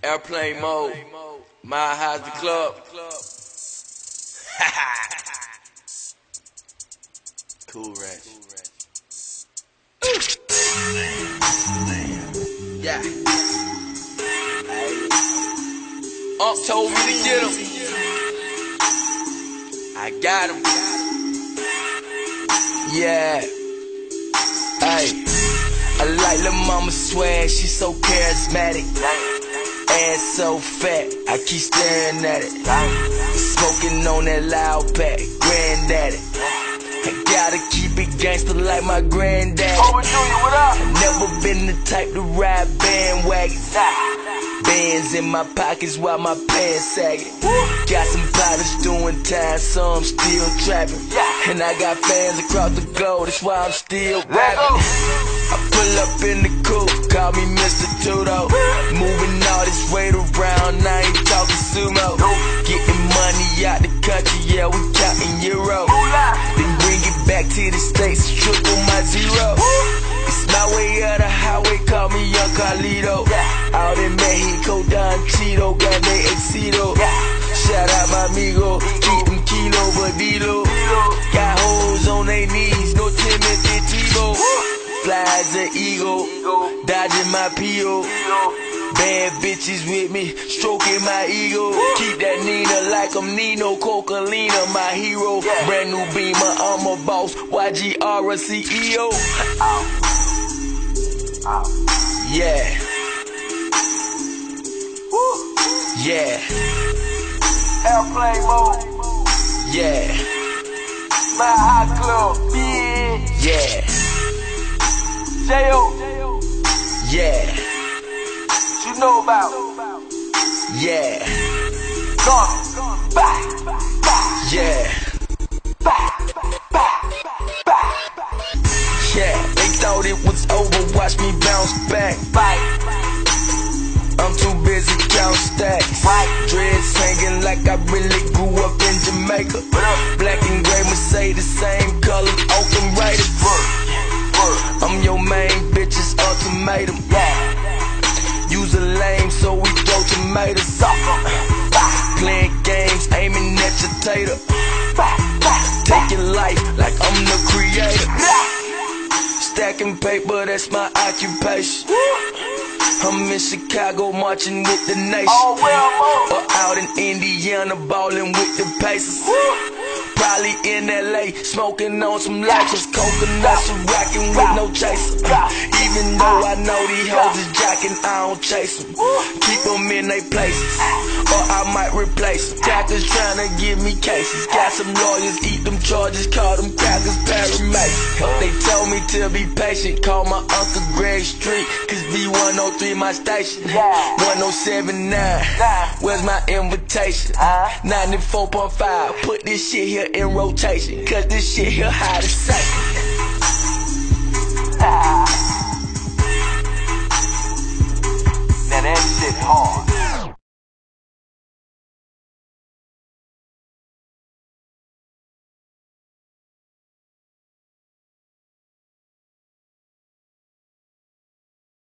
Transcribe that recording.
Airplane mode. My High's the club. Cool Ranch. Yeah. Told me to get him. I got him. Yeah. Hey. I like Lil' Mama's swag, she so charismatic. Ass so fat, I keep staring at it. Smoking on that loud pack, granddaddy. I gotta keep it gangster like my granddaddy. Never been the type to ride bandwagons. Bands in my pockets while my pants sagging. Got some partners doing time, so I'm still trapping. And I got fans across the globe, that's why I'm still rapping. I pull up in the coupe, call me Mr. Tudo. Moving all this weight around, I ain't talking sumo. Getting money out the country, yeah, we counting euros. Then bring it back to the States, triple my zero. It's my way of the highway, call me Young Carlito. Out in Mexico, Don Cheeto, Grande Exito. Shout out my amigo, keep them kilo, bandito. Got hoes on their knees, no Timothy Tebow. Fly as an eagle, dodging my P.O. Bad bitches with me, stroking my ego. Keep that Nina like I'm Nino, Coca-Lina, my hero. Brand new Beamer, I'm a boss, YGR a CEO. Yeah. Yeah. Airplane mode. Yeah. My hot club, yeah. J.O. Yeah. You know about. Yeah. Gone. Yeah. Yeah. They thought it was over, watch me bounce back. I'm too busy count stacks. Dreads hanging like I really grew up in Jamaica. Black and gray Mercedes, same color, Oakland Raiders. I'm your main bitch's ultimatum. Use a lame, so we throw tomatoes. Playing games, aiming at your tater. Taking life like I'm the creator. Stacking paper, that's my occupation. I'm in Chicago marching with the nation. Or out in Indiana ballin' with the Pacers. Probably in LA smoking on some lighters. Coconuts and rockin' with no chaser. Even though I know these hoes is jacking, I don't chase them. Keep them in they places, or I might replace them. Doctors tryna give me cases. Got some lawyers, eat them charges, call them crackers paramedics. They told me to be patient, call my Uncle Greg Street, cause B103 my station. 1079, where's my invitation? 94.5, put this shit here in rotation, cause this shit here high to say.